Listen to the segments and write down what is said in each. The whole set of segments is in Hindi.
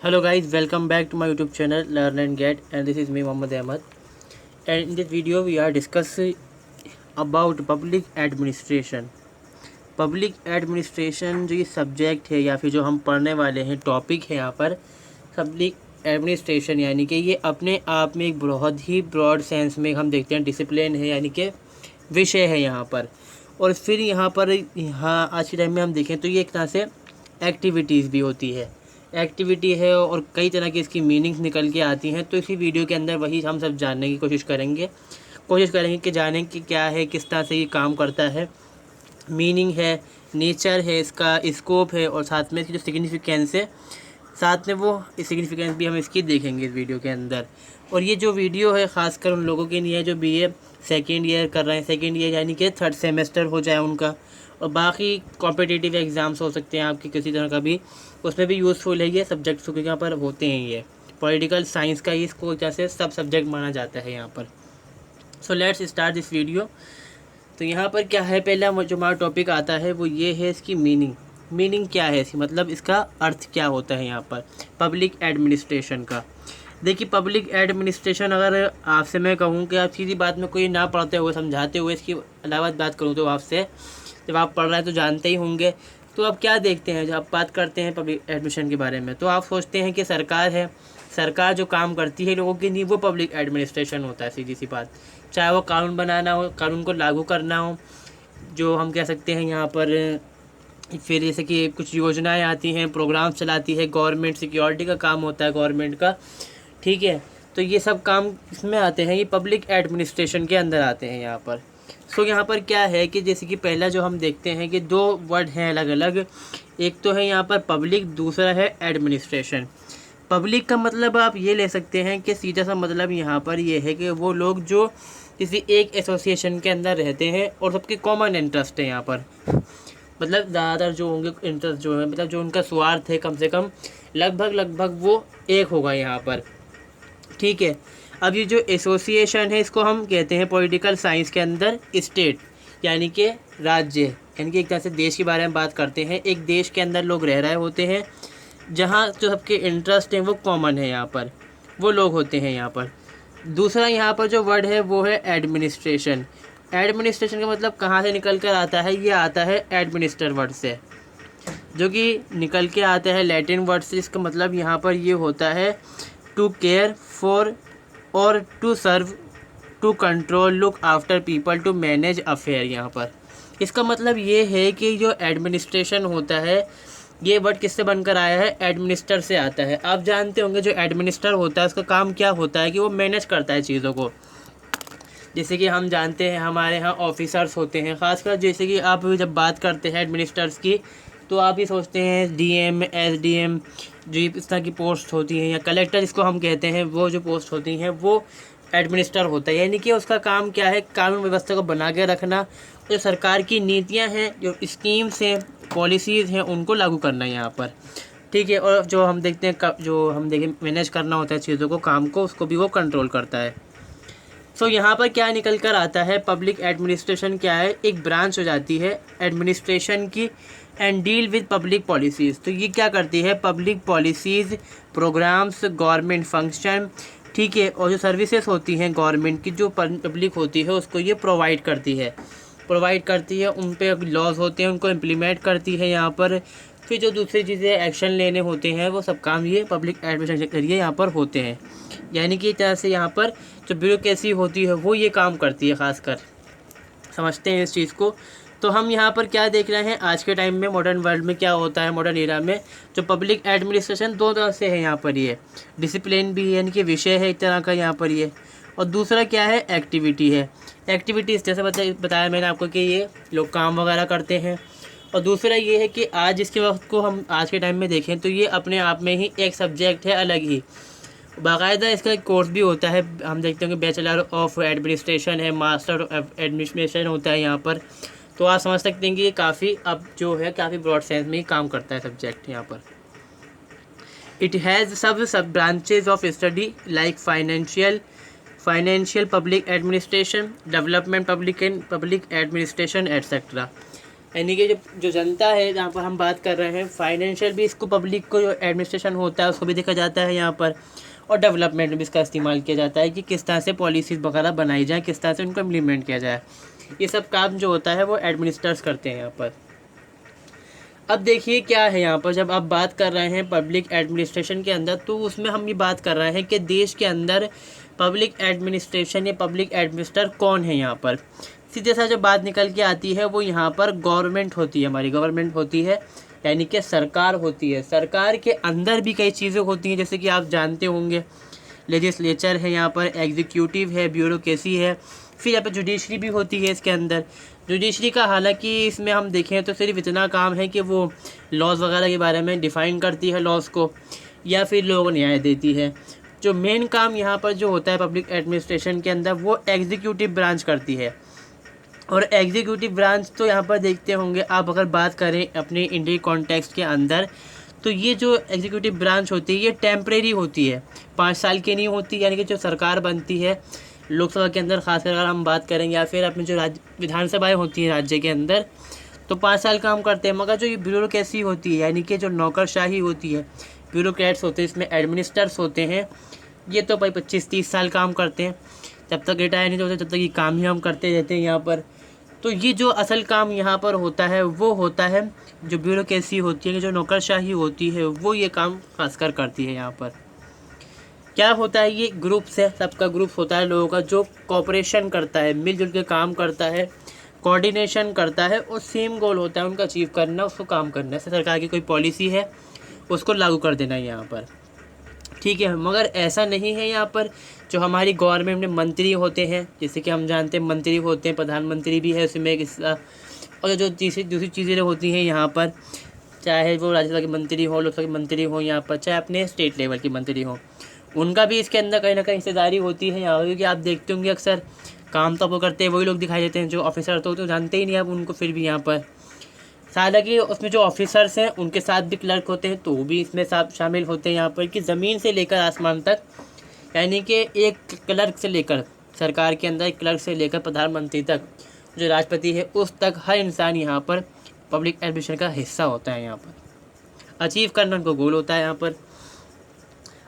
Hello guys, welcome back to my YouTube channel Learn and Get, and this is me Mohammad Ahmed. And in this video we are discussing about public administration. Public administration जो ये सब्जेक्ट है या फिर जो हम पढ़ने वाले हैं टॉपिक है यहाँ पर पब्लिक एडमिनिस्ट्रेशन, यानी कि ये अपने आप में एक बहुत ही ब्रॉड सेंस में हम देखते हैं डिसिप्लिन है, यानी कि विषय है यहाँ पर। और फिर यहाँ आज के टाइम में हम देखें तो ये एक तरह से एक्टिविटीज़ भी होती है, एक्टिविटी है और कई तरह की इसकी मीनिंग्स निकल के आती हैं। तो इसी वीडियो के अंदर वही हम सब जानने की कोशिश करेंगे कि जानें कि क्या है, किस तरह से ये काम करता है, मीनिंग है, नेचर है, इसका स्कोप है और साथ में इसकी जो सिग्निफिकेंस है, साथ में वो सिग्निफिकेंस भी हम इसकी देखेंगे इस वीडियो के अंदर। और ये जो वीडियो है ख़ासकर उन लोगों के लिए है जो बीए सेकेंड ईयर कर रहे हैं, सेकेंड ईयर यानी कि थर्ड सेमेस्टर हो जाए उनका, और बाकी कॉम्पिटिटिव एग्ज़ाम्स हो सकते हैं आपके किसी तरह का भी, उसमें भी यूज़फुल है ये सब्जेक्ट्स क्योंकि यहाँ पर होते हैं। ये पॉलिटिकल साइंस का ही इसको जैसे सब सब्जेक्ट माना जाता है यहाँ पर। So let's start this video. तो यहाँ पर क्या है, पहला जो हमारा टॉपिक आता है वो ये है इसकी मीनिंग क्या है इसकी, मतलब इसका अर्थ क्या होता है यहाँ पर पब्लिक एडमिनिस्ट्रेशन का। देखिए पब्लिक एडमिनिस्ट्रेशन, अगर आपसे मैं कहूँ कि आप सीधी बात में कोई ना पढ़ते हुए समझाते हुए इसकी अलावा बात करूँ तो आपसे, जब आप पढ़ रहे हैं तो जानते ही होंगे। तो अब क्या देखते हैं जब आप बात करते हैं पब्लिक एडमिनिस्ट्रेशन के बारे में, तो आप सोचते हैं कि सरकार है, सरकार जो काम करती है लोगों के लिए वो पब्लिक एडमिनिस्ट्रेशन होता है, सीधी सी बात। चाहे वो कानून बनाना हो, कानून को लागू करना हो, जो हम कह सकते हैं यहाँ पर, फिर जैसे कि कुछ योजनाएं आती हैं, प्रोग्राम चलाती है गवर्नमेंट, सिक्योरिटी का काम होता है गवर्नमेंट का, ठीक है। तो ये सब काम इसमें आते हैं, ये पब्लिक एडमिनिस्ट्रेशन के अंदर आते हैं यहाँ पर। सो यहाँ पर क्या है कि जैसे कि पहला जो हम देखते हैं कि दो वर्ड हैं अलग अलग, एक तो है यहाँ पर पब्लिक, दूसरा है एडमिनिस्ट्रेशन। पब्लिक का मतलब आप ये ले सकते हैं कि सीधा सा मतलब यहाँ पर ये है कि वो लोग जो किसी एक एसोसिएशन के अंदर रहते हैं और सबके कॉमन इंटरेस्ट है यहाँ पर, मतलब ज़्यादातर जो होंगे इंटरेस्ट जो है, मतलब जो उनका स्वार्थ है कम से कम लगभग वो एक होगा यहाँ पर, ठीक है। अब ये जो एसोसिएशन है इसको हम कहते हैं पॉलिटिकल साइंस के अंदर स्टेट, यानी कि राज्य, यानी कि एक तरह से देश के बारे में बात करते हैं। एक देश के अंदर लोग रह रहे होते हैं जहाँ जो सबके इंटरेस्ट हैं वो कॉमन है, यहाँ पर वो लोग होते हैं यहाँ पर। दूसरा यहाँ पर जो वर्ड है वो है एडमिनिस्ट्रेशन। एडमिनिस्ट्रेशन का मतलब कहाँ से निकल कर आता है, ये आता है एडमिनिस्टर वर्ड से, जो कि निकल के आता है लैटिन वर्ड से। इसका मतलब यहाँ पर ये होता है टू केयर फॉर और to serve, to control, look after people, to manage affair. यहाँ पर इसका मतलब ये है कि जो एडमिनिस्ट्रेशन होता है, ये वर्ड किससे बनकर आया है, एडमिनिस्टर से आता है। आप जानते होंगे जो एडमिनिस्टर होता है उसका काम क्या होता है कि वो मैनेज करता है चीज़ों को। जैसे कि हम जानते हैं हमारे यहाँ ऑफिसर्स होते हैं, ख़ासकर जैसे कि आप जब बात करते हैं एडमिनिस्टर्स की तो आप ही सोचते हैं डीएम, एसडीएम, जो इस तरह की पोस्ट होती हैं, या कलेक्टर जिसको हम कहते हैं, वो जो पोस्ट होती हैं वो एडमिनिस्टर होता है। यानी कि उसका काम क्या है, कानून व्यवस्था को बना के रखना, जो सरकार की नीतियां हैं, जो स्कीम्स हैं, पॉलिसीज़ हैं, उनको लागू करना है यहाँ पर, ठीक है। और जो हम देखते हैं जो हम देखें मैनेज करना होता है चीज़ों को, काम को, उसको भी वो कंट्रोल करता है। सो यहाँ पर क्या निकल कर आता है, पब्लिक एडमिनिस्ट्रेशन क्या है, एक ब्रांच हो जाती है एडमिनिस्ट्रेशन की, and deal with public policies. तो ये क्या करती है, public policies, programmes, government function, ठीक है, और जो सर्विसेज होती हैं गवर्नमेंट की, जो पब्लिक होती है उसको ये प्रोवाइड करती है, उन पे लॉज होते हैं उनको इम्प्लीमेंट करती है यहाँ पर। फिर जो दूसरी चीज़ें एक्शन लेने होते हैं वो सब काम ये पब्लिक एडमिनिस्ट्रेशन के जरिए यहाँ पर होते हैं। यानी कि एक तरह से यहाँ पर जो ब्यूरोक्रेसी होती है वो ये काम करती है, ख़ासकर समझते हैं इस चीज़ को। तो हम यहाँ पर क्या देख रहे हैं, आज के टाइम में मॉडर्न वर्ल्ड में क्या होता है, मॉडर्न एरा में जो पब्लिक एडमिनिस्ट्रेशन दो तरह से है यहाँ पर, ये डिसिप्लिन भी है, यानी कि विषय है एक तरह का यहाँ पर ये, और दूसरा क्या है, एक्टिविटी है। एक्टिविटीज़ जैसे बताया मैंने आपको कि ये लोग काम वगैरह करते हैं। और दूसरा ये है कि आज इसके वक्त को हम आज के टाइम में देखें तो ये अपने आप में ही एक सब्जेक्ट है अलग ही, बाकायदा इसका एक कोर्स भी होता है। हम देखते हैं कि बैचलर ऑफ एडमिनिस्ट्रेशन है, मास्टर ऑफ एडमिनिस्ट्रेशन होता है यहाँ पर। तो आप समझ सकते हैं कि ये काफ़ी अब जो है काफ़ी ब्रॉड सेंस में ही काम करता है सब्जेक्ट यहाँ पर। इट हैज़ सब branches of study like financial public administration, development public administration etcetera. यानी कि जो जनता है, जहाँ पर हम बात कर रहे हैं फाइनेंशियल भी, इसको पब्लिक को जो एडमिनिस्ट्रेशन होता है उसको भी देखा जाता है यहाँ पर, और डेवलपमेंट में भी इसका इस्तेमाल किया जाता है कि किस तरह से पॉलिसीज़ वगैरह बनाई जाए, किस तरह से उनको इम्प्लीमेंट किया जाए। ये सब काम जो होता है वो एडमिनिस्ट्रेटर्स करते हैं यहाँ पर। अब देखिए क्या है यहाँ पर, जब आप बात कर रहे हैं पब्लिक एडमिनिस्ट्रेशन के अंदर, तो उसमें हम ये बात कर रहे हैं कि देश के अंदर पब्लिक एडमिनिस्ट्रेशन या पब्लिक एडमिनिस्ट्रेटर कौन है। यहाँ पर सीधे सा जो बात निकल के आती है वो यहाँ पर गवर्नमेंट होती है, हमारी गवर्नमेंट होती है, यानी कि सरकार होती है। सरकार के अंदर भी कई चीज़ें होती हैं, जैसे कि आप जानते होंगे लेजिस्लेचर है, यहाँ पर एग्जीक्यूटिव है, ब्यूरोक्रेसी है, फिर यहाँ पर जुडिशरी भी होती है इसके अंदर। जुडिशरी का हालांकि इसमें हम देखें तो सिर्फ इतना काम है कि वो लॉज वगैरह के बारे में डिफ़ाइन करती है लॉज को, या फिर लोगों को न्याय देती है। जो मेन काम यहाँ पर जो होता है पब्लिक एडमिनिस्ट्रेशन के अंदर, वो एग्जीक्यूटिव ब्रांच करती है। और एग्जीक्यूटिव ब्रांच तो यहाँ पर देखते होंगे आप, अगर बात करें अपने इंडिया कॉन्टेक्स्ट के अंदर, तो ये जो एग्जीक्यूटिव ब्रांच होती है ये टेम्परेरी होती है, 5 साल की नहीं होती। यानी कि जो सरकार बनती है लोकसभा के अंदर, खासकर अगर हम बात करें, या फिर अपनी जो विधानसभाएं होती हैं राज्य के अंदर, तो 5 साल काम करते हैं। मगर जो ये ब्यूरोक्रेसी होती है, यानी कि जो नौकरशाही होती है, ब्यूरोक्रेट्स होते हैं, इसमें एडमिनिस्ट्रेटर्स होते हैं, ये तो भाई 25-30 साल काम करते हैं, जब तक रिटायर नहीं होते तब तक ये काम ही हम करते रहते हैं यहाँ पर। तो ये जो असल काम यहाँ पर होता है वो होता है जो ब्यूरोक्रेसी होती है, जो नौकरशाही होती है, वो ये काम खासकर करती है। यहाँ पर क्या होता है, ये ग्रुप्स है, सबका ग्रुप होता है लोगों का, जो कोऑपरेशन करता है, मिलजुल के काम करता है, कोऑर्डिनेशन करता है, और सेम गोल होता है उनका अचीव करना, उसको काम करना। जैसे सरकार की कोई पॉलिसी है उसको लागू कर देना है यहाँ पर, ठीक है। मगर ऐसा नहीं है यहाँ पर। जो हमारी गवर्नमेंट में मंत्री होते हैं, जैसे कि हम जानते हैं मंत्री होते हैं, प्रधानमंत्री भी है उसमें एक हिस्सा, और जो दूसरी चीज़ें होती हैं यहाँ पर, चाहे वो राज्यसभा के मंत्री हो, लोकसभा के मंत्री हो, यहाँ पर चाहे अपने स्टेट लेवल के मंत्री हो, उनका भी इसके अंदर कहीं ना कहीं हिस्सेदारी होती है यहाँ पर। क्योंकि आप देखते होंगे अक्सर काम तो वो करते हैं वही लोग दिखाई देते हैं, जो ऑफिसर तो जानते ही नहीं आप उनको, फिर भी यहाँ पर हालांकि उसमें जो ऑफिसर्स हैं उनके साथ भी क्लर्क होते हैं, तो वो भी इसमें शामिल होते हैं यहाँ पर, कि ज़मीन से लेकर आसमान तक, यानी कि एक क्लर्क से लेकर सरकार के अंदर, एक क्लर्क से लेकर प्रधानमंत्री तक, जो राष्ट्रपति है उस तक, हर इंसान यहाँ पर पब्लिक एडमिनिस्ट्रेशन का हिस्सा होता है। यहाँ पर अचीव करना उनको गोल होता है यहाँ पर।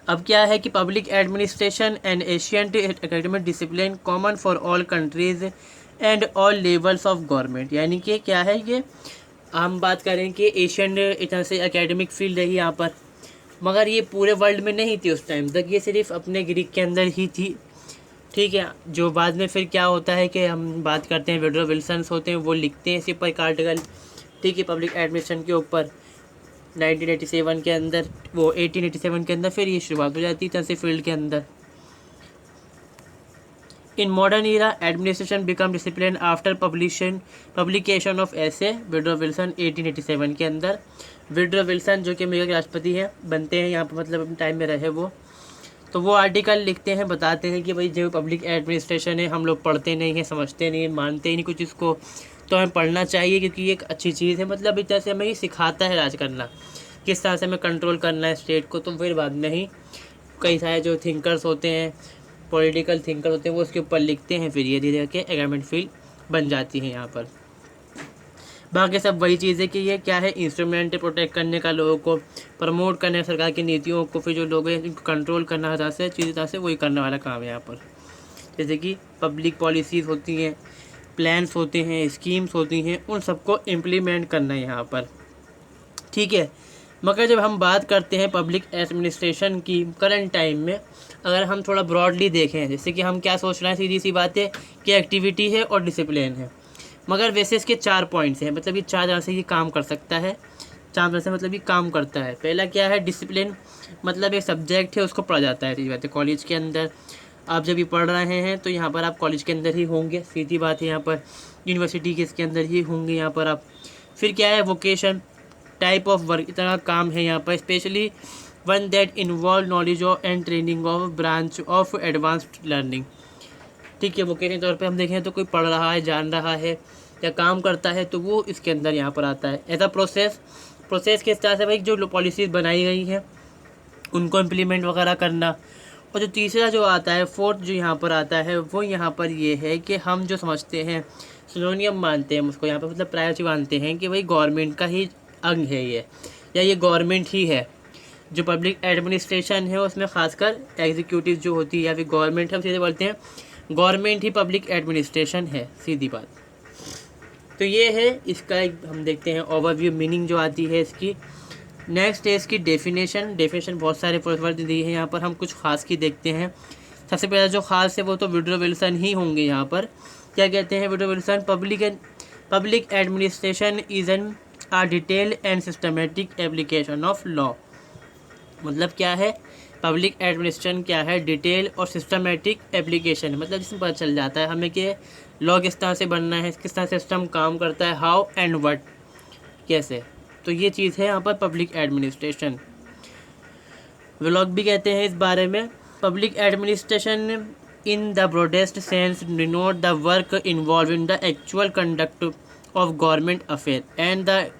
अब क्या है कि public administration and ancient academic discipline common for all countries and all levels of government, यानी कि क्या है, ये हम बात करें कि एशियन इतना से एकेडमिक फील्ड रही यहाँ पर, मगर ये पूरे वर्ल्ड में नहीं थी उस टाइम तक, ये सिर्फ अपने ग्रीक के अंदर ही थी, ठीक है। जो बाद में फिर क्या होता है कि हम बात करते हैं, वुडरो विल्सन होते हैं, वो लिखते हैं इसी पर एक आर्टिकल, ठीक है, पब्लिक एडमिनिस्ट्रेशन के ऊपर 1987 के अंदर, वो 1887 के अंदर फिर ये शुरुआत हो जाती है ऐसे फील्ड के अंदर। In modern era administration become discipline after publication of ऐसे वुडरो विल्सन 1887 के अंदर। वुडरो विल्सन जो कि अमेरिका के राष्ट्रपति हैं, बनते हैं यहाँ पर, मतलब अपने टाइम में रहे वो, तो वो आर्टिकल लिखते हैं, बताते हैं कि भाई जो पब्लिक एडमिनिस्ट्रेशन है हम लोग पढ़ते नहीं हैं, समझते नहीं हैं, मानते ही नहीं कुछ इसको, तो हमें पढ़ना चाहिए क्योंकि ये एक अच्छी चीज़ है। मतलब इस तरह से हमें ये सिखाता है राज करना, किस तरह से हमें कंट्रोल करना है स्टेट को। तो फिर बाद में ही कई सारे जो थिंकर्स होते हैं, पॉलिटिकल थिंकर होते हैं, वो उसके ऊपर लिखते हैं, फिर ये धीरे धीरे गवर्नमेंट फील्ड बन जाती है यहाँ पर। बाकी सब वही चीज़ है कि ये क्या है, इंस्ट्रूमेंट प्रोटेक्ट करने का, लोगों को प्रमोट करने, सरकार की नीतियों को, फिर जो लोग हैं इनको कंट्रोल करना हर तरह से, चीज़ तरह से वही करने वाला काम है यहाँ पर। जैसे कि पब्लिक पॉलिसीज़ होती हैं, प्लान्स होते हैं, स्कीम्स होती हैं, उन सबको इम्प्लीमेंट करना है यहाँ पर, ठीक है। मगर जब हम बात करते हैं पब्लिक एडमिनिस्ट्रेशन की करंट टाइम में, अगर हम थोड़ा ब्रॉडली देखें, जैसे कि हम क्या सोच रहे हैं, सीधी सी बात है कि एक्टिविटी है और डिसिप्लिन है, मगर वैसे इसके 4 पॉइंट्स हैं। मतलब ये 4 तरह से ये काम कर सकता है, 4 तरह से मतलब ये काम करता है। पहला क्या है, डिसिप्लिन, मतलब एक सब्जेक्ट है उसको पढ़ा जाता है, सीधी बात है। कॉलेज के अंदर आप जब ये पढ़ रहे हैं तो यहाँ पर आप कॉलेज के अंदर ही होंगे, सीधी बात है। यहाँ पर यूनिवर्सिटी के इसके अंदर ही होंगे यहाँ पर आप। फिर क्या है, वोकेशन, टाइप ऑफ वर्क, इतना काम है यहाँ पर, specially one that involve knowledge of and training of branch of advanced learning, ठीक है। वोकेशन तौर पे हम देखें तो कोई पढ़ रहा है, जान रहा है या काम करता है, तो वो इसके अंदर यहाँ पर आता है। ऐसा प्रोसेस किस तरह से भाई, जो पॉलिसीज़ बनाई गई हैं उनको इम्प्लीमेंट वगैरह करना। और जो तीसरा जो आता है, फोर्थ जो यहाँ पर आता है, वो यहाँ पर ये है कि हम जो समझते हैं सिनोनियम मानते हैं हम उसको यहाँ पर, मतलब प्रायोरिटी मानते हैं कि भाई गवर्नमेंट का ही अंग है ये, या ये गवर्नमेंट ही है। जो पब्लिक एडमिनिस्ट्रेशन है उसमें खासकर एग्जीक्यूटिव जो होती है या फिर गवर्नमेंट, हम सीधे बोलते हैं गवर्नमेंट ही पब्लिक एडमिनिस्ट्रेशन है, सीधी बात। तो ये है इसका एक, हम देखते हैं ओवरव्यू मीनिंग जो आती है इसकी। नेक्स्ट है इसकी डेफिनेशन बहुत सारे वर्ड दिए हैं यहाँ पर, हम कुछ खास की देखते हैं। सबसे पहला जो खास है वो तो वुडरो विल्सन ही होंगे यहाँ पर। क्या कहते हैं Woodrow Wilson? Public administration is an uh detail and systematic application of law. मतलब क्या है पब्लिक एडमिनिस्ट्रेशन? क्या है? डिटेल और सिस्टमेटिक एप्लीकेशन, मतलब जिसमें पता चल जाता है हमें कि लॉ किस तरह से बनना है, किस तरह सिस्टम काम करता है, हाउ एंड व्हाट, कैसे। तो ये चीज़ है यहाँ पर पब्लिक एडमिनिस्ट्रेशन। व्लॉग भी कहते हैं इस बारे में, public administration in the broadest sense denote the work involve in the actual conduct of government affair and the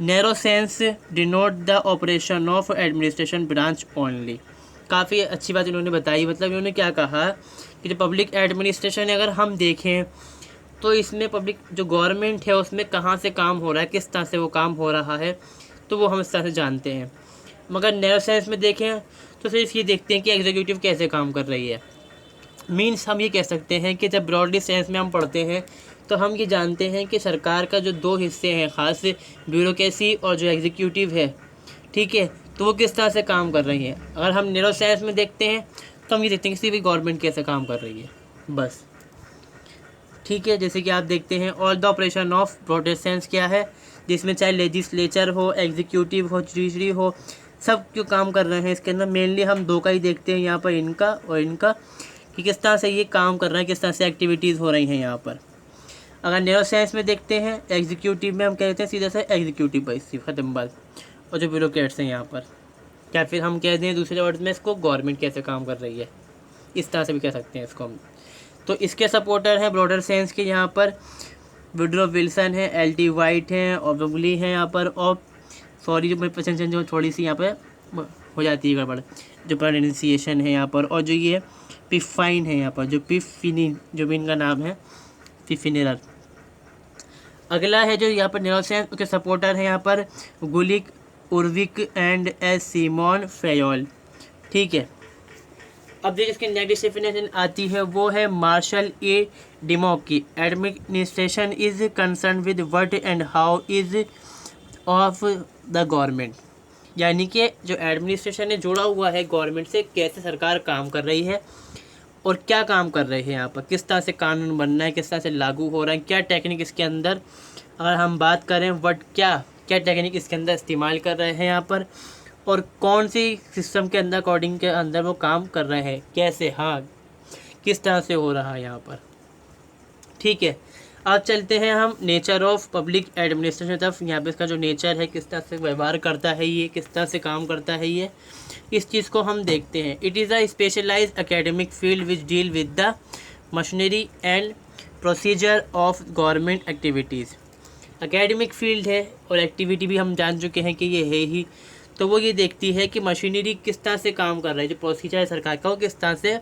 narrow sense denote the operation of administration branch only. काफ़ी अच्छी बात इन्होंने बताई, मतलब इन्होंने क्या कहा कि जो पब्लिक एडमिनिस्ट्रेशन है अगर हम देखें तो इसमें पब्लिक जो गवर्नमेंट है उसमें कहाँ से काम हो रहा है, किस तरह से वो काम हो रहा है, तो वो हम इस तरह से जानते हैं। मगर नैरो सेंस में देखें तो सिर्फ ये देखते हैं कि एग्जीक्यूटिव कैसे काम कर रही है। मीन्स हम ये कह सकते हैं कि जब ब्रॉडली सेंस में हम पढ़ते हैं तो हम ये जानते हैं कि सरकार का जो दो हिस्से हैं, ख़ास ब्यूरोक्रेसी और जो एग्जीक्यूटिव है, ठीक है, तो वो किस तरह से काम कर रही है। अगर हम नैरो सेंस में देखते हैं तो हम ये देखते हैं कि सिर्फ गवर्नमेंट कैसे काम कर रही है, बस। ठीक है, जैसे कि आप देखते हैं all the operation of broader sense क्या है, जिसमें चाहे लेजिस्लेचर हो, एग्जीक्यूटिव हो, जुडिशरी हो, सब क्यों काम कर रहे हैं इसके अंदर। मेनली हम दो का ही देखते हैं यहाँ पर, इनका और इनका, कि किस तरह से ये काम कर रहे हैं, किस तरह से एक्टिविटीज़ हो रही हैं यहाँ पर। अगर नैरो साइंस में देखते हैं एग्जीक्यूटिव में हम कहते हैं सीधा से एग्जीक्यूटिव पर इसकी ख़त्म बात, और जो ब्यूरोक्रेट्स हैं यहाँ पर, या फिर हम कह दें दूसरे वर्ड में इसको गवर्नमेंट कैसे काम कर रही है, इस तरह से भी कह सकते हैं इसको हम। तो इसके सपोर्टर हैं ब्रॉडर सेंस के यहाँ पर वुडरो विल्सन है, एल.टी. वाइट हैं, और बबली हैं यहाँ पर, और सॉरी जो मेरी पसंद जो थोड़ी सी यहाँ पे हो जाती है गड़बड़, जो प्रोनाउंसिएशन है यहाँ पर, और जो ये पिफाइन है यहाँ पर, जो पिफिनी जो भी इनका नाम है, पिफिनेरर। अगला है जो यहाँ पर न्यूरोसेंस, उसके सपोर्टर हैं यहाँ पर गुलिक, उर्विक एंड एस सीमोन फेयोल। ठीक है, अब देखिए इसकी नेगेटिव डेफिनेशन आती है, वो है मार्शल ए डिमॉक की। Administration is concern with what and how is of the government, यानी कि जो एडमिनिस्ट्रेशन है जुड़ा हुआ है गवर्नमेंट से, कैसे सरकार काम कर रही है और क्या काम कर रहे हैं यहाँ पर, किस तरह से कानून बनना है, किस तरह से लागू हो रहा है, क्या टेक्निक इसके अंदर, अगर हम बात करें व्हाट क्या टेक्निक इसके अंदर इस्तेमाल कर रहे हैं यहाँ पर, और कौन सी सिस्टम के अंदर अकॉर्डिंग के अंदर वो काम कर रहे हैं, कैसे, हाँ किस तरह से हो रहा है यहाँ पर। ठीक है, आज चलते हैं हम नेचर ऑफ पब्लिक एडमिनिस्ट्रेशन तरफ। यहाँ पे इसका जो नेचर है, किस तरह से व्यवहार करता है ये, किस तरह से काम करता है ये, इस चीज़ को हम देखते हैं। It is a specialised academic field which deal with the machinery and procedure of government activities. Academic field है और एक्टिविटी भी हम जान चुके हैं कि ये है ही, तो वो ये देखती है कि मशीनरी किस तरह से काम कर रहा है, जो प्रोसीजर है सरकार का वो किस तरह से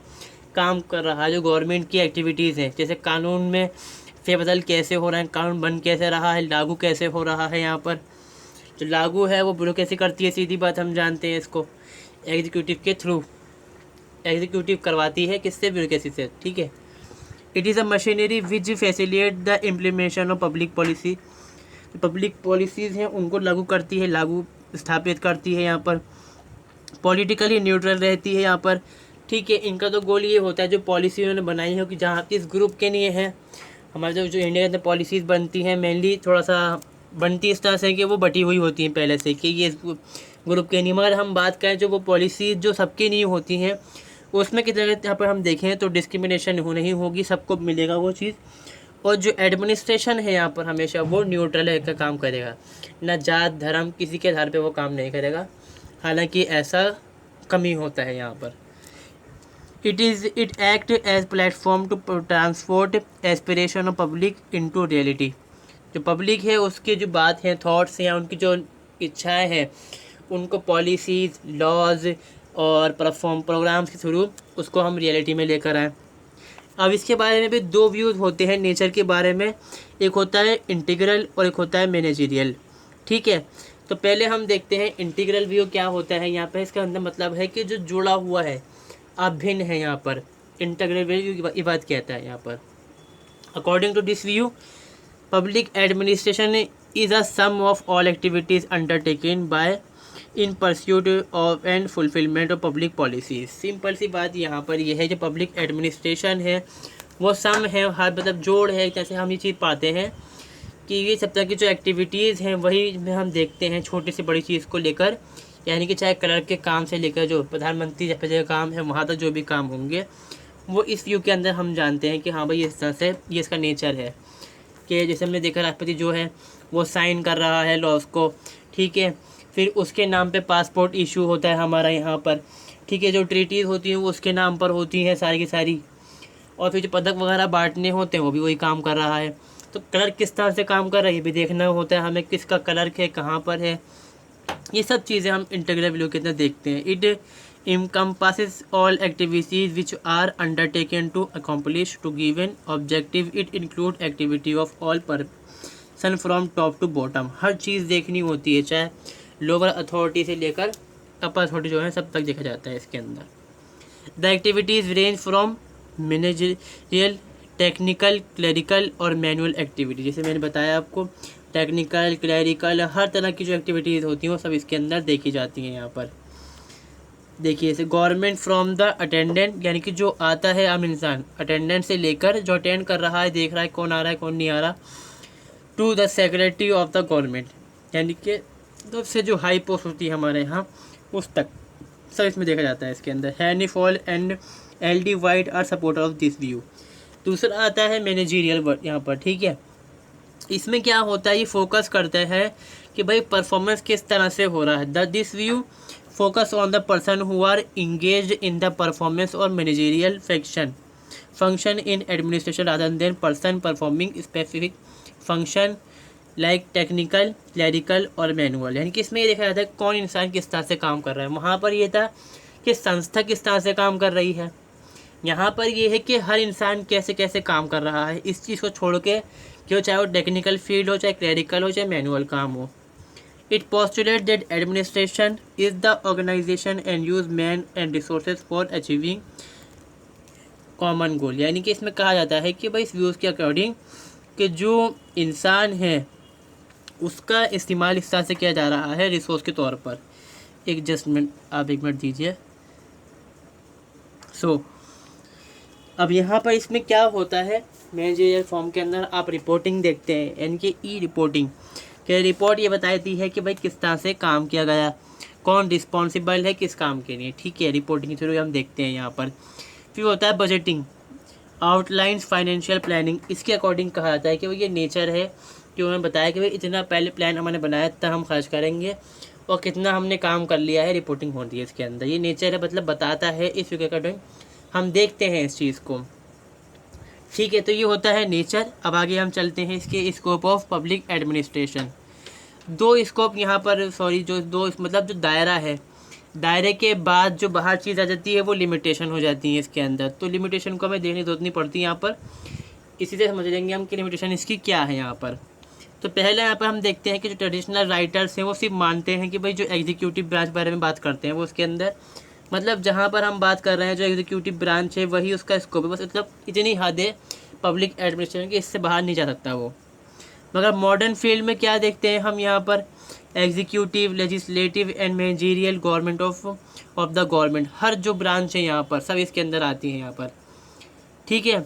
काम कर रहा है, जो गवर्नमेंट की एक्टिविटीज़ हैं, जैसे कानून में फेरबदल कैसे हो रहा है, कानून बन कैसे रहा है, लागू कैसे हो रहा है। यहाँ पर जो लागू है वो ब्यूरोक्रेसी करती है, सीधी बात हम जानते हैं इसको, एग्जीक्यूटिव के थ्रू, एग्जीक्यूटिव करवाती है किससे, ब्यूरोक्रेसी से। ठीक है, it is a machinery which facilitate the implementation of public policy. जो पब्लिक पॉलिसीज़ हैं उनको लागू करती है, लागू स्थापित करती है यहाँ पर, पॉलिटिकली न्यूट्रल रहती है यहाँ पर। ठीक है, इनका तो गोल ये होता है जो पॉलिसी उन्होंने बनाई है कि जहाँ किस ग्रुप के लिए है, हमारे जो इंडिया के अंदर पॉलिसीज़ बनती हैं मेनली थोड़ा सा बनती इस तरह से कि वो बटी हुई होती हैं पहले से कि ये ग्रुप के नहीं, मगर हम बात करें जो वो पॉलिसी जो सबके लिए होती हैं उसमें कितने यहाँ पर हम देखें तो डिस्क्रिमिनेशन नहीं होगी, सबको मिलेगा वो चीज़। और जो एडमिनिस्ट्रेशन है यहाँ पर हमेशा वो न्यूट्रल है का काम करेगा, ना जात धर्म किसी के आधार पे वो काम नहीं करेगा, हालांकि ऐसा कमी होता है यहाँ पर। It act as platform to transport aspiration of public into reality. जो पब्लिक है उसकी जो बात है, थॉट्स हैं, उनकी जो इच्छाएं हैं, उनको पॉलिसीज़, लॉज और प्रोग्राम्स के थ्रू उसको हम रियलिटी में लेकर आएँ। अब इसके बारे में भी दो व्यूज़ होते हैं नेचर के बारे में, एक होता है इंटीग्रल और एक होता है मैनेजरियल। ठीक है, तो पहले हम देखते हैं इंटीग्रल व्यू क्या होता है। यहाँ पर इसका अंदर मतलब है कि जो जुड़ा हुआ है, अभिन्न है। यहाँ पर इंटीग्रल व्यू ये बात कहता है यहाँ पर। According to this view, public administration is a sum of all activities undertaken by in pursuit of and fulfilment of public policies. Simple सी बात यहाँ पर यह है, जो पब्लिक एडमिनिस्ट्रेशन है वो सम है, हर मतलब जोड़ है। जैसे हम ये चीज़ पाते हैं कि ये सब तरह की जो एक्टिविटीज़ हैं वही में हम देखते हैं छोटी से बड़ी चीज़ को लेकर, यानी कि चाहे क्लर्क के काम से लेकर जो प्रधानमंत्री जब जगह काम है वहाँ तक जो भी काम होंगे वो इस व्यू के अंदर हम जानते हैं कि हाँ भाई इस तरह से ये इसका नेचर है। कि जैसे हमने देखा राष्ट्रपति जो है वो साइन कर रहा है लॉज को, ठीक है, फिर उसके नाम पे पासपोर्ट इशू होता है हमारा यहाँ पर, ठीक है, जो ट्रीटीज़ होती हैं वो उसके नाम पर होती हैं सारी की सारी, और फिर जो पदक वगैरह बांटने होते हैं वो भी वही काम कर रहा है। तो क्लर्क किस तरह से काम कर रही है भी देखना होता है हमें, किसका क्लर्क है, कहाँ पर है, ये सब चीज़ें हम इंटीग्रल व्यू के अंदर देखते हैं। It encompasses all activities which are undertaken to accomplish to given objective. It include activity of all person from top to bottom। हर चीज़ देखनी होती है, चाहे लोअर अथॉरिटी से लेकर अपर अथॉरिटी जो है सब तक देखा जाता है इसके अंदर। The activities range from managerial, technical, clerical और मैनुअल एक्टिविटी। जैसे मैंने बताया आपको, टेक्निकल, क्लरिकल, हर तरह की जो एक्टिविटीज़ होती हैं वो सब इसके अंदर देखी जाती हैं। यहाँ पर देखिए, जैसे गवर्नमेंट फ्रॉम द अटेंडेंट, यानी कि जो आता है आम इंसान, अटेंडेंट से लेकर जो अटेंड कर रहा है, देख रहा है कौन आ रहा है कौन नहीं आ रहा, to the secretary of the government, यानी कि सबसे जो हाई पोस्ट होती है हमारे यहाँ उस तक सब इसमें देखा जाता है इसके अंदर। Henri Fayol and L D. White are supporter of this view. दूसरा आता है मैनेजरियल वर्ड यहाँ पर, ठीक है। इसमें क्या होता है, ये फोकस करता है कि भाई परफॉर्मेंस किस तरह से हो रहा है। This view focus on the person who are engaged in the performance or managerial function in administration rather than person performing specific function like technical, clerical और manual। यानी कि इसमें ये देखा जाता है कौन इंसान किस तरह से काम कर रहा है। वहाँ पर ये था कि संस्था किस तरह से काम कर रही है, यहाँ पर ये है कि हर इंसान कैसे कैसे काम कर रहा है। इस चीज़ को छोड़ के कि चाहे वो टेक्निकल फील्ड हो, चाहे क्लरिकल हो, चाहे मैनुअल काम हो। It postulates that administration is the organization and use man and resources for achieving common goal। यानी कि इसमें कहा जाता है कि भाई इस व्यूज़ के अकॉर्डिंग कि जो इंसान है उसका इस्तेमाल इस तरह से किया जा रहा है रिसोर्स के तौर पर। एक जस्ट मिनट, आप एक मिनट दीजिए। अब यहाँ पर इसमें क्या होता है, मैनेजरियल फॉर्म के अंदर आप रिपोर्टिंग देखते हैं, यानी कि ई रिपोर्टिंग कि रिपोर्ट ये बताती है कि भाई किस तरह से काम किया गया, कौन रिस्पॉन्सिबल है किस काम के लिए, ठीक है, रिपोर्टिंग के थ्रू हम देखते हैं यहाँ पर। फिर होता है बजटिंग, आउटलाइंस फाइनेंशियल प्लानिंग। इसके अकॉर्डिंग कहा जाता है कि भाई ये नेचर है कि उन्होंने बताया कि भाई इतना पहले प्लान हमने बनाया तब हम खर्च करेंगे और कितना हमने काम कर लिया है, रिपोर्टिंग होती है इसके अंदर। ये नेचर है, मतलब बताता है, इस के अकॉर्डिंग हम देखते हैं इस चीज़ को, ठीक है। तो ये होता है नेचर। अब आगे हम चलते हैं इसके स्कोप ऑफ पब्लिक एडमिनिस्ट्रेशन। दो स्कोप यहाँ पर, सॉरी, जो दो मतलब जो दायरा है, दायरे के बाद जो बाहर चीज़ आ जाती है वो लिमिटेशन हो जाती है इसके अंदर। तो लिमिटेशन को हमें देखने जरूरत नहीं पड़ती यहाँ पर, इसी से समझ लेंगे हम कि लिमिटेशन इसकी क्या है यहाँ पर। तो पहले यहाँ पर हम देखते हैं कि जो ट्रेडिशनल राइटर्स हैं वो सिर्फ मानते हैं कि भाई जो एग्जीक्यूटिव ब्रांच बारे में बात करते हैं वो उसके अंदर, मतलब जहाँ पर हम बात कर रहे हैं जो एग्जीक्यूटिव ब्रांच है वही उसका स्कोप है, बस मतलब इतनी हद है पब्लिक एडमिनिस्ट्रेशन की, इससे बाहर नहीं जा सकता वो। मगर मॉडर्न फील्ड में क्या देखते हैं हम यहाँ पर, executive, legislative and managerial government of the government, हर जो ब्रांच है यहाँ पर सब इसके अंदर आती है यहाँ पर, ठीक है।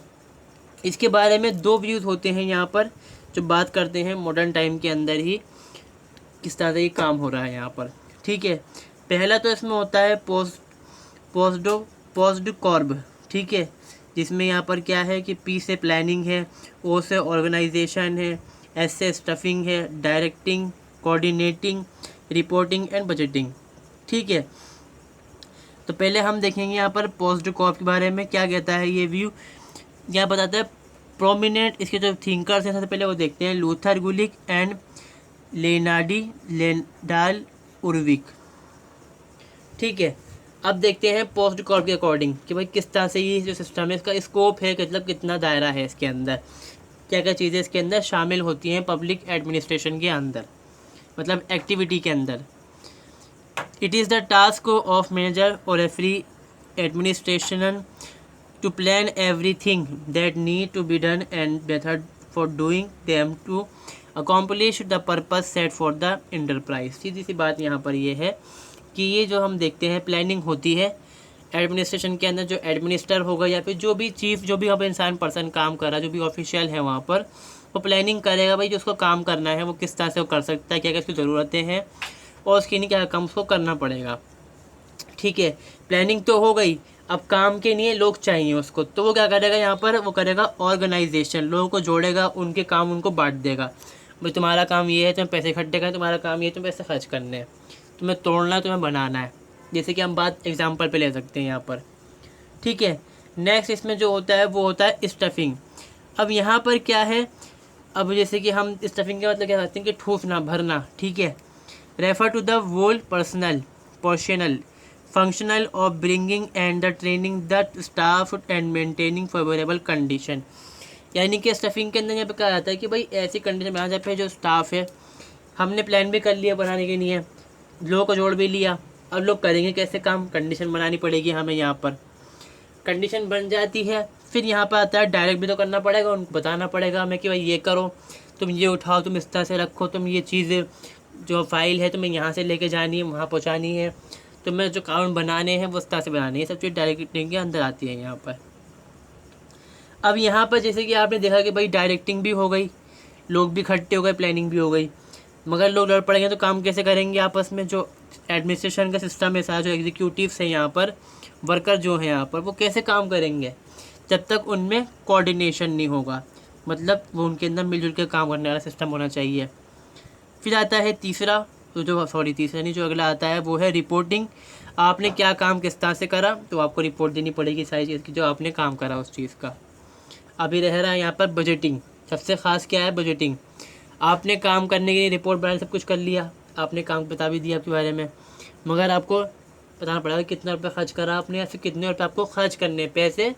इसके बारे में दो व्यूज़ होते हैं यहाँ पर जो बात करते हैं मॉडर्न टाइम के अंदर ही किस तरह से ये काम हो रहा है यहाँ पर, ठीक है। पहला तो इसमें होता है पोस्ड कॉर्ब, ठीक है, जिसमें यहाँ पर क्या है कि पी से प्लानिंग है, ओ से ऑर्गेनाइजेशन है, एस से स्टफिंग है, directing, coordinating, reporting and budgeting, ठीक है। तो पहले हम देखेंगे यहाँ पर पोस्ट कॉर्प के बारे में क्या कहता है ये व्यू। यहाँ बताता है प्रोमिनेंट, इसके जो थिंकर्स हैं सबसे पहले वो देखते हैं, लूथर गुलिक एंड लेनार्डी लेंडाल उर्विक, ठीक है। अब देखते हैं पोस्ट कॉर्प के अकॉर्डिंग कि भाई किस तरह से ये जो सिस्टम है इसका स्कोप है, मतलब कितना दायरा है इसके अंदर, क्या क्या चीज़ें इसके अंदर शामिल होती हैं पब्लिक एडमिनिस्ट्रेशन के अंदर, मतलब एक्टिविटी के अंदर। It is the task of manager और a free administration to plan everything that need to be done and method for doing them to accomplish the purpose set for the enterprise. सीधी सी बात यहाँ पर ये है कि ये जो हम देखते हैं प्लानिंग होती है एडमिनिस्ट्रेशन के अंदर, जो एडमिनिस्टर होगा या फिर जो भी चीफ, जो भी वहाँ पर इंसान पर्सन काम कर रहा है, जो भी ऑफिशियल है वहाँ पर, वो प्लानिंग करेगा भाई जो उसको काम करना है वो किस तरह से वो कर सकता है, क्या क्या उसकी ज़रूरतें हैं और उसके लिए क्या काम उसको करना पड़ेगा। ठीक है, प्लानिंग तो हो गई, अब काम के लिए लोग चाहिए उसको, तो वो क्या करेगा यहाँ पर, वो करेगा ऑर्गेनाइजेशन, लोगों को जोड़ेगा, उनके काम उनको बांट देगा। भाई तुम्हारा काम ये है, तुम्हें पैसे इकट्ठे करना, तुम्हारा काम ये है, तुम्हें पैसे खर्च करने हैं, तुम्हें तोड़ना है, तुम्हें बनाना है। जैसे कि हम बात एग्जांपल पे ले सकते हैं यहाँ पर। ठीक है, नेक्स्ट इसमें जो होता है वो होता है स्टफिंग। अब यहाँ पर क्या है, अब जैसे कि हम स्टफिंग का मतलब क्या कहते हैं कि ठूसना, भरना। ठीक है, refer to the whole personal portional functional of bringing and the training the staff and maintaining favourable condition. यानी कि स्टफिंग के अंदर यहाँ पे कहा जाता है कि भाई ऐसी कंडीशन बनाना चाहिए जो स्टाफ है, हमने प्लान भी कर लिया बनाने के लिए, लोगों को जोड़ भी लिया, अब लोग करेंगे कैसे काम, कंडीशन बनानी पड़ेगी हमें। यहाँ पर कंडीशन बन जाती है, फिर यहाँ पर आता है डायरेक्ट भी तो करना पड़ेगा, उनको बताना पड़ेगा हमें कि भाई ये करो, तुम ये उठाओ, तुम इस तरह से रखो, तुम ये चीज़ें जो फाइल है तुम्हें यहाँ से लेके जानी है, वहाँ पहुँचानी है, तुम्हें जो कानून बनाने हैं वो इस तरह से बनानी है, सब चीज़ डायरेक्टिंग के अंदर आती है यहाँ पर। अब यहाँ पर जैसे कि आपने देखा कि भाई डायरेक्टिंग भी हो गई, लोग भी इकट्ठे हो गए, प्लानिंग भी हो गई, मगर लोग लड़ पड़ेंगे तो काम कैसे करेंगे आपस में। जो एडमिनिस्ट्रेशन का सिस्टम है सारा, जो एग्जीक्यूटिव्स हैं यहाँ पर, वर्कर जो हैं यहाँ पर, वो कैसे काम करेंगे जब तक उनमें कोऑर्डिनेशन नहीं होगा, मतलब वो उनके अंदर मिलजुल के काम करने वाला सिस्टम होना चाहिए। फिर आता है तीसरा, तो तीसरा नहीं, जो अगला आता है वो है रिपोर्टिंग। आपने क्या काम किस तरह से करा तो आपको रिपोर्ट देनी पड़ेगी सारी चीज़ की, जो आपने काम करा उस चीज़ का। अभी रह रहा है यहाँ पर बजटिंग, सबसे ख़ास क्या है बजटिंग। आपने काम करने के लिए रिपोर्ट बनाने सब कुछ कर लिया, आपने काम बता भी दिया आपके बारे में, मगर आपको बताना पड़ेगा कितना रुपये खर्च करा आपने, या फिर कितने रुपये आपको खर्च करने, पैसे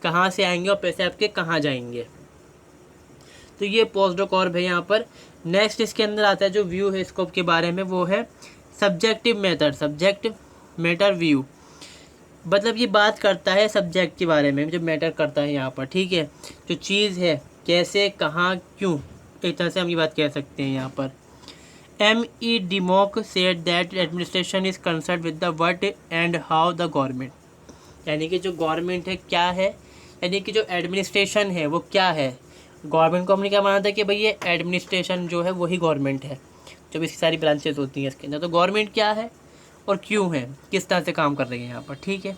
कहाँ से आएंगे और पैसे आपके कहाँ जाएंगे। तो ये पोस्ट कॉर्प है यहाँ पर। नेक्स्ट इसके अंदर आता है जो व्यू है स्कोप के बारे में, वो है subjective method, subject matter view. मतलब ये बात करता है सब्जेक्ट के बारे में जो मैटर करता है यहाँ पर। ठीक है, जो चीज़ है कैसे, कहाँ, क्यों, एक तरह से हम ये बात कह सकते हैं यहाँ पर। M.E. Demock said that administration is concerned with the what and how the government, यानी कि जो गवर्नमेंट है क्या है, यानी कि जो एडमिनिस्ट्रेशन है वो क्या है। गवर्नमेंट को हमने क्या माना था कि भाई ये एडमिनिस्ट्रेशन जो है वही गवर्नमेंट है, जब इसकी सारी ब्रांचेस होती हैं इसके अंदर। तो गवर्नमेंट क्या है और क्यों है, किस तरह से काम कर रही है यहाँ पर। ठीक है,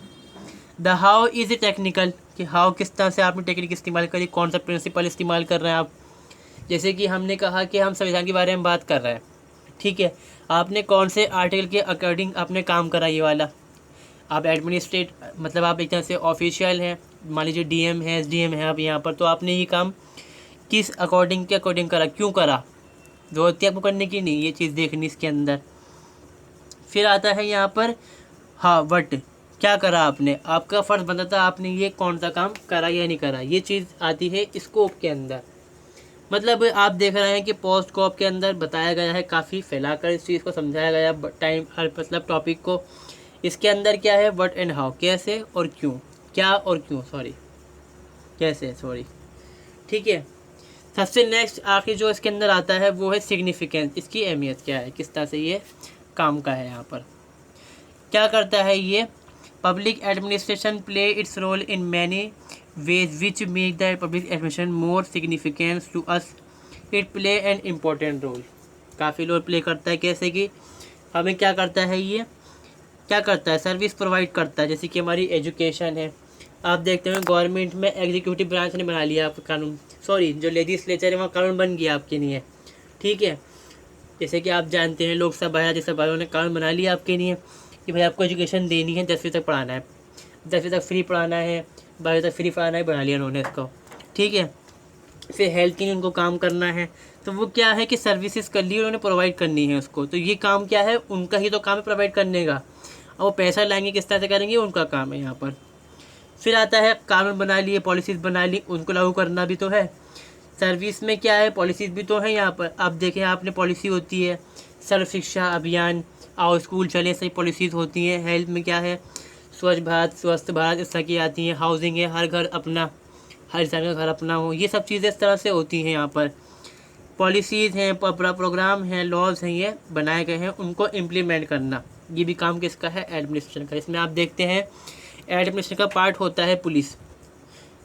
द हाउ इज़ टेक्निकल, कि हाउ किस तरह से आपने टेक्निक इस्तेमाल करी, कौन सा प्रिंसिपल इस्तेमाल कर रहे हैं आप। जैसे कि हमने कहा कि हम संविधान के बारे में बात कर रहे हैं, ठीक है, आपने कौन से आर्टिकल के अकॉर्डिंग आपने काम करा ये वाला। आप एडमिनिस्ट्रेट, मतलब आप एक तरह से ऑफिशियल हैं, मान लीजिए DM है, SDM है आप यहाँ पर, तो आपने ये काम किस अकॉर्डिंग के अकॉर्डिंग करा, क्यों करा, जरूरत थी आपको करने की नहीं, ये चीज़ देखनी इसके अंदर। फिर आता है यहाँ पर हाँ वट, क्या करा आपने, आपका फ़र्ज़ बनता था आपने ये कौन सा काम करा या नहीं करा, ये चीज़ आती है स्कोप के अंदर। मतलब आप देख रहे हैं कि पोस्ट कॉप के अंदर बताया गया है, काफ़ी फैलाकर इस चीज़ को समझाया गया टाइम हर मतलब टॉपिक को। इसके अंदर क्या है, व्हाट एंड हाउ, कैसे और क्यों, क्या और क्यों, कैसे, ठीक है। सबसे नेक्स्ट आखिर जो इसके अंदर आता है वो है सिग्निफिकेंस, इसकी अहमियत क्या है, किस तरह से ये काम का है। यहाँ पर क्या करता है ये, public administration play its role in many ways which make the public administration more significant to us. It play an important role, काफ़ी रोल प्ले करता है। कैसे कि हमें क्या करता है, ये क्या करता है, सर्विस प्रोवाइड करता है। जैसे कि हमारी एजुकेशन है, आप देखते हैं गवर्नमेंट में एग्जीक्यूटिव ब्रांच ने बना लिया आपका कानून, जो लेजिस्लेचर है वहाँ कानून बन गया आपके लिए। ठीक है, जैसे कि आप जानते हैं लोकसभा है, राज्यसभा ने कानून बना लिया आपके लिए कि भाई आपको एजुकेशन देनी है, 10वीं तक पढ़ाना है, 10वीं तक फ्री पढ़ाना है, 12वीं तक फ्री पढ़ाना ही बना लिया उन्होंने इसको। ठीक है, फिर हेल्थ के लिए उनको काम करना है, तो वो क्या है कि सर्विसेज कर ली उन्होंने, प्रोवाइड करनी है उसको। तो ये काम क्या है, उनका ही तो काम है प्रोवाइड करने का। और वो पैसा लाएंगे किस तरह से करेंगे, उनका काम है यहाँ पर। फिर आता है कानून बना लिए, पॉलिसीज़ बना ली, उनको लागू करना भी तो है। सर्विस में क्या है, पॉलिसीज़ भी तो है यहाँ पर। आप देखें, आपने पॉलिसी होती है सर्व शिक्षा अभियान, आओ स्कूल चले, सही पॉलिसीज़ होती हैं। हेल्थ में क्या है, स्वच्छ भारत, स्वस्थ भारत, इस तरह की आती हैं। हाउसिंग है, हर घर अपना, हर इंसान का घर अपना हो, ये सब चीज़ें इस तरह से होती हैं यहाँ पर। पॉलिसीज़ हैं, प्रोग्राम हैं, लॉज हैं, ये बनाए गए हैं, उनको इम्प्लीमेंट करना, ये भी काम किसका है, एडमिनिस्ट्रेशन का। इसमें आप देखते हैं एडमिनिस्ट्रेशन का पार्ट होता है पुलिस,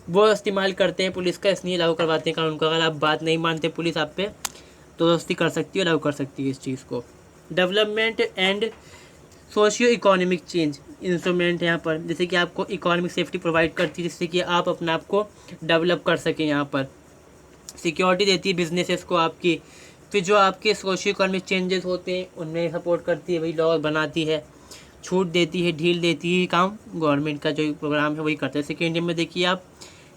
वो इस्तेमाल करते हैं पुलिस का, इसलिए लागू करवाते हैं कानून का। अगर आप बात नहीं मानते पुलिस आप पे तो दोस्ती कर सकती है, लागू कर सकती है इस चीज़ को। Development and socio economic change instrument यहाँ पर, जैसे कि आपको इकोनॉमिक सेफ्टी प्रोवाइड करती है, जिससे कि आप अपने आप को डेवलप कर सकें। यहाँ पर सिक्योरिटी देती है बिजनेसेस को आपकी। फिर जो आपके सोशियो इकोनॉमिक चेंजेस होते हैं उनमें सपोर्ट करती है, वही लॉ बनाती है, छूट देती है, ढील देती है, काम गवर्नमेंट का जो प्रोग्राम है वही करता है। सेकेंड में देखिए आप,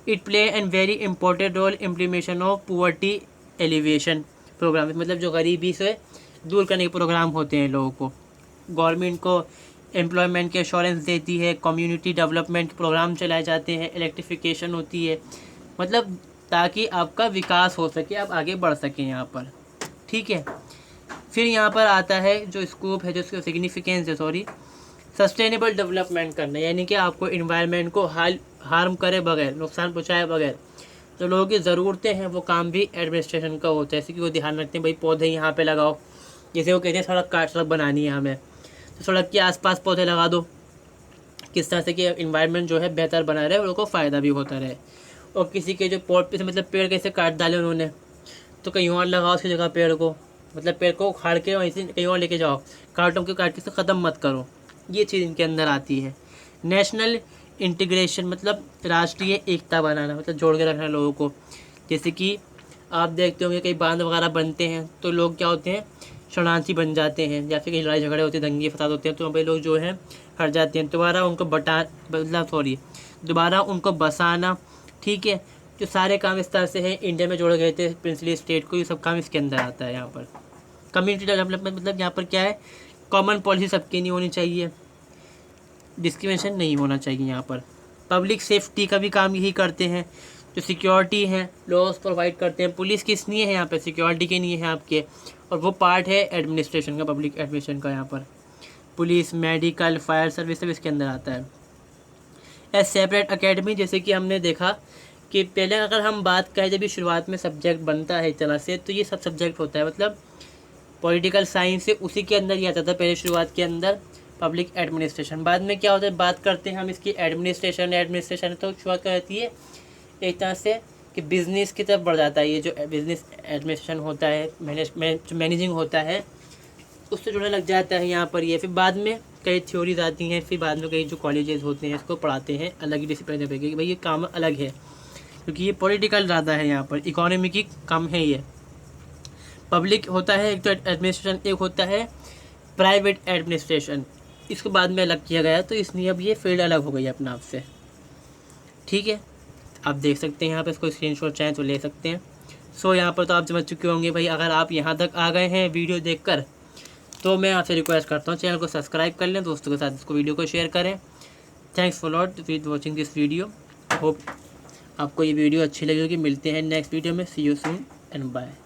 it play an very important role implementation of poverty alleviation programme, मतलब जो गरीबी से दूर करने के प्रोग्राम होते हैं लोगों को। गवर्नमेंट को एम्प्लॉयमेंट के एश्योरेंस देती है, कम्युनिटी डेवलपमेंट प्रोग्राम चलाए जाते हैं, इलेक्ट्रिफिकेशन होती है, मतलब ताकि आपका विकास हो सके, आप आगे बढ़ सकें यहाँ पर। ठीक है, फिर यहाँ पर आता है जो स्कोप है, जो इसका सिग्निफिकेंस है, सस्टेनेबल डेवलपमेंट करना, यानी कि आपको इन्वायरमेंट को हार्म करे बगैर, नुकसान पहुँचाए बगैर जो लोगों की ज़रूरतें हैं वो काम भी एडमिनिस्ट्रेशन का होता है। जैसे कि वो ध्यान रखते हैं भाई पौधे यहाँ पे लगाओ, जैसे वो कहते हैं सड़क बनानी है हमें, तो सड़क के आसपास पौधे लगा दो, किस तरह से कि इन्वायरमेंट जो है बेहतर बना रहे, उनको फ़ायदा भी होता रहे। और किसी के जो पॉट पे से मतलब पेड़ कैसे काट डाले उन्होंने, तो कहीं और लगाओ उसकी जगह पेड़ को, मतलब पेड़ को उखाड़ के वहीं से कहीं और लेके जाओ, काटों के काट के से ख़त्म मत करो, ये चीज़ इनके अंदर आती है। नेशनल इंटीग्रेशन मतलब राष्ट्रीय एकता बनाना, मतलब जोड़ के रखना लोगों को। जैसे कि आप देखते होंगे कई बांध वगैरह बनते हैं तो लोग क्या होते हैं, शरणार्थी बन जाते हैं, या फिर कहीं लड़ाई झगड़े होते हैं, दंगे फसाद होते हैं, तो वहाँ लोग जो हैं हट जाते हैं, दोबारा उनको बसाना। ठीक है, जो सारे काम इस तरह से हैं, इंडिया में जोड़े गए थे प्रिंसली स्टेट को, ये सब काम इसके अंदर आता है। यहाँ पर कम्युनिटी डेवलपमेंट मतलब यहाँ पर क्या है, कॉमन पॉलिसी सबकी नहीं होनी चाहिए, डिस्क्रिमिनेशन नहीं होना चाहिए। यहाँ पर पब्लिक सेफ्टी का भी काम यही करते हैं, जो सिक्योरिटी है लॉस प्रोवाइड करते हैं। पुलिस किस लिए है यहाँ पे, सिक्योरिटी के लिए है आपके, और वो पार्ट है एडमिनिस्ट्रेशन का, पब्लिक एडमिनिस्ट्रेशन का। यहाँ पर पुलिस, मेडिकल, फायर सर्विस सब इसके अंदर आता है। एज सेपरेट अकेडमी, जैसे कि हमने देखा कि पहले अगर हम बात करें जब ये शुरुआत में सब्जेक्ट बनता है इस तरह से, तो ये सब सब्जेक्ट होता है, मतलब पॉलिटिकल साइंस से उसी के अंदर ही आता था पहले शुरुआत के अंदर पब्लिक एडमिनिस्ट्रेशन। बाद में क्या होता है, बात करते हैं हम इसकी एडमिनिस्ट्रेशन तो शुरुआत कर रहती है एक तरह से कि बिज़नेस की तरफ बढ़ जाता है। ये जो बिज़नेस एडमिनिस्ट्रेशन होता है, मैनेजिंग होता है, उससे जुड़ने लग जाता है यहाँ पर ये। फिर बाद में कई थ्योरीज आती हैं, फिर बाद में कई जो कॉलेजेस होते हैं इसको पढ़ाते हैं अलग ही डिसिप्लिन पे कि भाई ये काम अलग है, क्योंकि ये पॉलिटिकल ज़्यादा है, यहाँ पर इकोनॉमी की कम है। ये पब्लिक होता है एक तो एडमिनिस्ट्रेशन, एक होता है प्राइवेट एडमिनिस्ट्रेशन, इसको बाद में अलग किया गया, तो इसलिए अब ये फील्ड अलग हो गई अपने आप से। ठीक है, आप देख सकते हैं यहाँ पे, इसको स्क्रीनशॉट चाहें तो ले सकते हैं। सो यहाँ पर तो आप समझ चुके होंगे भाई, अगर आप यहाँ तक आ गए हैं वीडियो देखकर, तो मैं आपसे रिक्वेस्ट करता हूँ चैनल को सब्सक्राइब कर लें, दोस्तों के साथ इसको वीडियो को शेयर करें। Thanks for lot with watching this video. Hope आपको ये वीडियो अच्छी लगी होगी। मिलते हैं नेक्स्ट वीडियो में। सी यू सून एंड बाय।